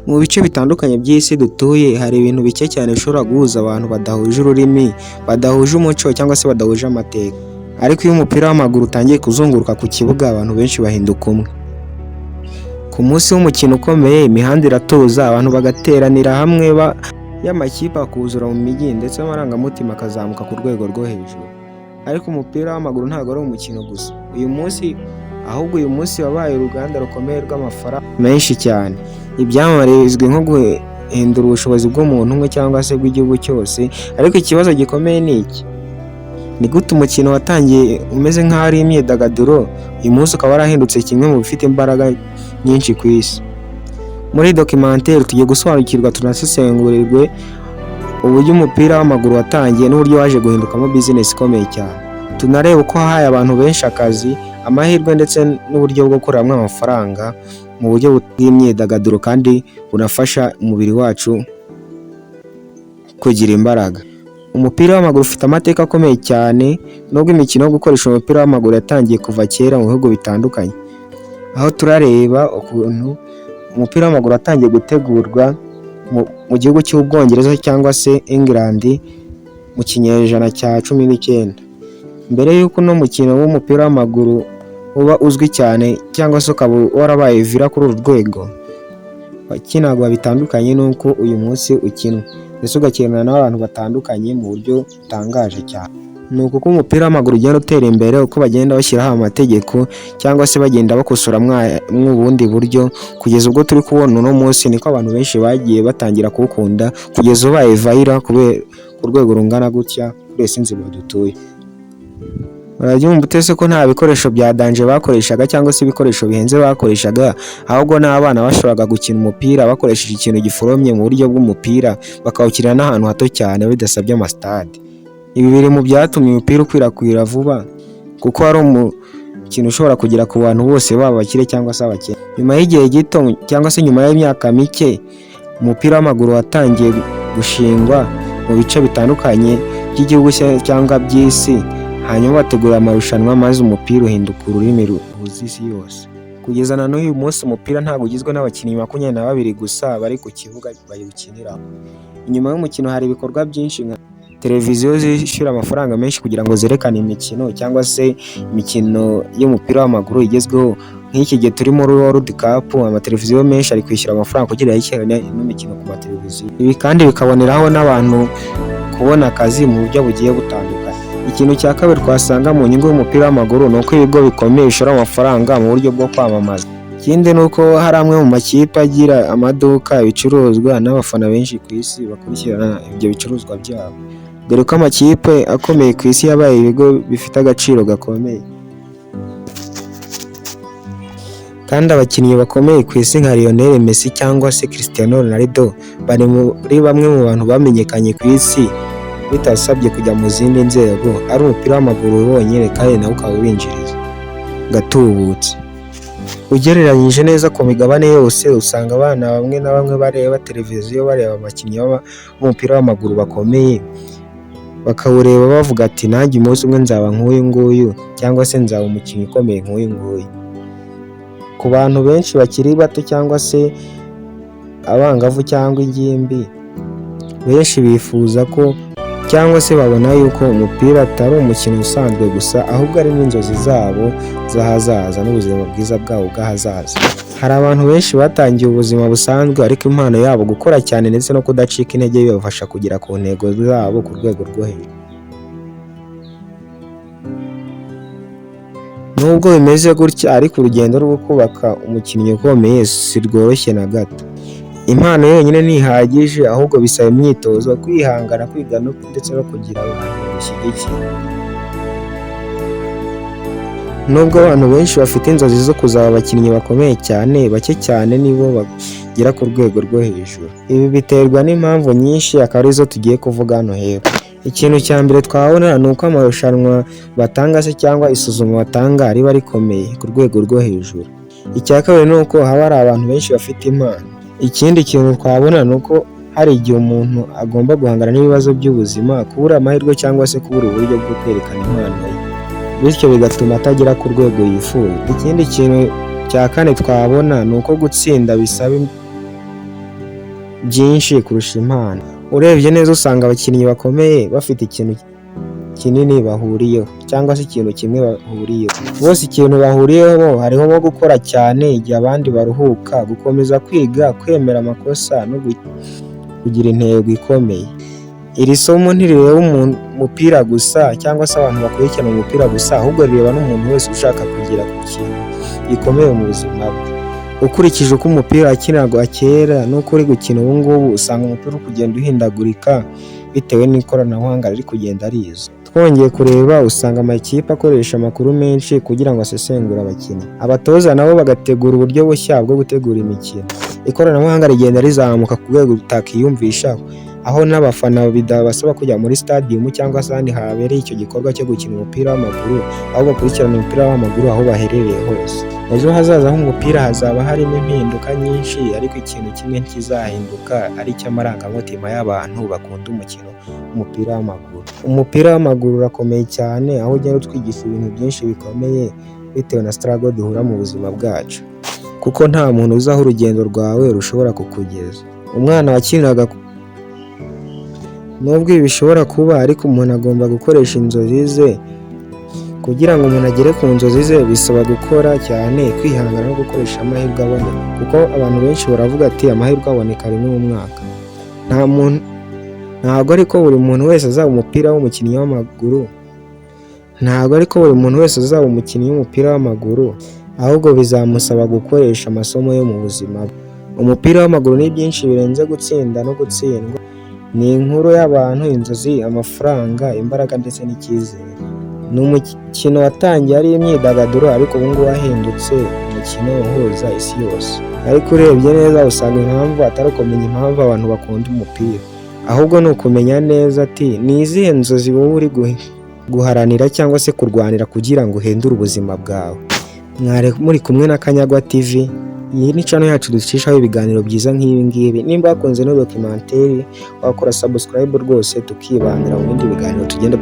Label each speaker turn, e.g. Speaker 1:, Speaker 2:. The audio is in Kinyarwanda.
Speaker 1: Mu bice bitandukanye by'isi dutuye hari ibintu bike cyane bishobora guhuza abantu badahuje ururimi, badahuje umuco cyangwa se badahuje amateka. Ariko iyo umupira w'amaguru utangiye kuzunguruka ku kibuga abantu benshi bahinduka umwe. Ku munsi w'umukino ukomeye imihanda iratuza, abantu bagateranira hamwe y'amakipe akuzura mu mijyi ndetse amarangamutima akazamuka ku rwego rwo hejuru. Ariko umupira w'amaguru ntabwo ari umukino gusa. Uyu munsi wabaye uruganda rukomeye rw'amafaranga menshi cyane. Ibyamamare bizwi nko guhindura ubushobozi bw'umuntu umwe cyangwa se bw'igihugu cyose. Ariko ikibazo gikomeye ni iki? Ni gute umukino watangiye umeze nk'aho ari imyidagaduro, uyu munsi ukaba warahindutse kimwe mu bifite imbaraga nyinshi ku isi? Muri documentary tugiye gusobanukirwa tunasesengurirwe uburyo umupira w'amaguru watangiye n'uburyo waje guhindukamo business ikomeye cyane. Tunareba uko hahaye abantu benshi akazi, amahirwe ndetse n'uburyo bwo gukuramo amafaranga mu buryo bw'imyidagaduro kandi bunafasha umubiri wacu kugira imbaraga. Umupira w'amaguru ufite amateka akomeye cyane, nubwo imikino yo gukoresha umupira w'amaguru yatangiye kuva kera mu bihugu bitandukanye. Aho turareba ukuntu umupira w'amaguru watangiye gutegurwa mu gihugu cy'Ubwongereza cyangwa se England mu kinyejana cya 19. Mbere y'uko uno mukino w'umupira w'amaguru uba uzwi cyane cyangwa se ukaba warabaye vira kuri uru rwego, wakinagwa bitandukanye n'uko uyu munsi ukinwa, ndetse ugakinana n'abantu batandukanye mu buryo butangaje cyane. Ni uko umupira w'amaguru ugenda utera imbere uko bagenda bashyiraho amategeko cyangwa se bagenda bakosora ubundi buryo, kugeza ubwo turi kubona uno munsi niko abantu benshi bagiye batangira kuwukunda kugeza ubaye viral kubera ku rwego rungana gutya kuri isi nzima dutuye. Murabyumva utese ko nta bikoresho bya danje bakoreshaga cyangwa se ibikoresho bihenze bakoreshaga, ahubwo n'abana bashoboraga gukina umupira bakoresheje ikintu giforomye mu buryo bw'umupira, bakawukinira n'ahantu hato cyane bidasabye amastade. Ibi biri mu byatumye umupira ukwirakwira vuba kuko ari umukino ushobora kugera ku bantu bose baba abakire cyangwa se abakene. Nyuma y'igihe gito cyangwa se nyuma y'imyaka mike, umupira w'amaguru watangiye gushingwa mu bice bitandukanye by'igihugu cyangwa by'isi, hanyuma bategura amarushanwa maze umupira uhinduka ururimi ruhuza isi yose. Kugeza na n'uyu munsi umupira ntabwo ugizwe n'abakinnyi 22 gusa bari ku kibuga bayiwukiniraho. Inyuma y'umukino hari ibikorwa byinshi nka televiziyo zishyura amafaranga menshi kugira ngo zerekane imikino cyangwa se imikino y'umupira w'amaguru igezweho. Nk'iki gihe turi muri World Cup, amateleviziyo menshi ari kwishyura amafaranga kugira yishyurane n'imikino ku mateleviziyo. Ibi kandi bikaboneraho n'abantu kubona akazi mu buryo bugiye butandukanye. Ikintu cya kabiri twasanga mu nyungu y'umupira w'amaguru ni uko ibigo bikomeye bishora amafaranga mu buryo bwo kwamamaza. Ikindi ni uko hari amwe mu makipe agira amaduka, ibicuruzwa n'abafana benshi ku isi bakurikirana ibyo bicuruzwa byabo. Dore ko amakipe akomeye ku isi yabaye ibigo bifite agaciro gakomeye. Kandi abakinnyi bakomeye ku isi nka Lionel Messi cyangwa se Cristiano Ronaldo bari muri bamwe mu bantu bamenyekanye ku isi bitasabye kujya mu zindi nzego, ari umupira w'amaguru wonyine kandi nawe ukaba ubinjiriza gatubutse. Ugereranyije neza ku migabane yose usanga abana bamwe na bamwe bareba televiziyo, bareba abakinnyi b'umupira w'amaguru bakomeye, bakawureba bavuga ati nanjye umunsi umwe nzaba nk'uyu nguyu cyangwa se nzaba umukinnyi ukomeye nk'uyu nguyu. Ku bantu benshi bakiri bato cyangwa se abangavu cyangwa ingimbi, benshi bifuza ko cyangwa se babona yuko umupira atari umukino usanzwe gusa, ahubwo ari n'inzozi zabo z'ahazaza n'ubuzima bwiza bwabo bw'ahazaza. Hari abantu benshi batangiye ubuzima busanzwe ariko impano yabo gukora cyane ndetse no kudacika intege bibafasha kugera ku ntego zabo ku rwego rwo hejuru. Nubwo bimeze gutya ariko urugendo rwo kubaka umukinnyi ukomeye si rworoshye na gato. Impano yonyine ntihagije, ahubwo bisaba imyitozo, kwihangana, kwiga ndetse no kugira abantu bagushyigikiye. Nubwo abantu benshi bafite inzozi zo kuzaba abakinnyi bakomeye cyane, bake cyane nibo bagera ku rwego rwo hejuru. Ibi biterwa n'impamvu nyinshi akaba arizo tugiye kuvuga hano hepfo. Ikintu cya mbere twabona ni uko amarushanwa batanga se cyangwa isuzuma batanga riba rikomeye ku rwego rwo hejuru. Icya kabiri ni uko haba hari abantu benshi bafite impano. Ikindi kintu twabona ni uko hari igihe umuntu agomba guhangana n'ibibazo by'ubuzima, kubura amahirwe cyangwa se kubura uburyo bwo kwerekana impano ye, bityo bigatuma atagera ku rwego yifuza. Ikindi kintu cya kane twabona ni uko gutsinda bisaba byinshi kurusha impano. Urebye neza usanga abakinnyi bakomeye bafite ikintu kinini bahuriyeho cyangwa se ikintu kimwe bahuriyeho. Bose ikintu bahuriyeho hariho nko gukora cyane igihe abandi baruhuka, gukomeza kwiga, kwemera amakosa no kugira intego ikomeye. Iri somo ntirireba umupira gusa cyangwa se abantu bakurikirana umupira gusa, ahubwo rireba n'umuntu wese ushaka kugera ku kintu gikomeye mu buzima bwe. Ukurikije uko umupira wakinirwaga kera n'uko uri gukina ubu ngubu, usanga umupira uri kugenda uhindagurika bitewe n'ikoranabuhanga riri kugenda riza. Twongeye kureba usanga amakipe akoresha amakuru menshi kugira ngo asesengure abakinnyi. Abatoza nabo bagategura uburyo bushya bwo gutegura imikino. Ikoranabuhanga rigenda rizamuka ku rwego rutakiyumvisha, aho n'abafana bidabasaba kujya muri stadium cyangwa se ahandi habereye icyo gikorwa cyo gukina umupira w'amaguru, aho bakurikirana umupira w'amaguru aho baherereye hose. Ejo hazaza h'umupira hazaba harimo impinduka nyinshi, ariko ikintu kimwe kizahinduka ari cy'amarangamutima y'abantu bakunda umukino w'umupira w'amaguru. Umupira w'amaguru urakomeye cyane, aho ugenda utwigisha ibintu byinshi bikomeye bitewe na struggle duhura mu buzima bwacu, kuko nta muntu uzi aho urugendo rwawe rushobora kukugeza. Umwana wakiniraga nubwo ibi bishobora kuba, ariko umuntu agomba gukoresha inzozi ze. Kugira ngo umuntu agere ku nzozi ze bisaba gukora cyane, kwihangana no gukoresha amahirwe aboneka, kuko abantu benshi baravuga ati amahirwe aboneka rimwe mu mwaka. Ntabwo ariko buri muntu wese azaba umukinnyi w'umupira w'amaguru, ahubwo bizamusaba gukoresha amasomo yo mu buzima bwe. Umupira w'amaguru ni byinshi birenze gutsinda no gutsindwa. Ni inkuru y'abantu, inzozi, amafaranga, imbaraga ndetse n'icyizere. Ni umukino watangiye ari imyidagaduro, ariko ubu ngubu wahindutse umukino uhuza isi yose. Ariko urebye neza usanga impamvu atari ukumenya impamvu abantu bakunda umupira, ahubwo ni ukumenya neza ati ni izihe nzozi wowe uri guharanira cyangwa se kurwanira kugira ngo uhindure ubuzima bwawe. Mwari muri kumwe na Kanyagwa TV. Iyi ni channel yacu ducishaho ibiganiro byiza nk'ibi ngibi. Nimba wakunze no documentary wakora subscribe rwose tukibanira mu bindi biganiro tugenda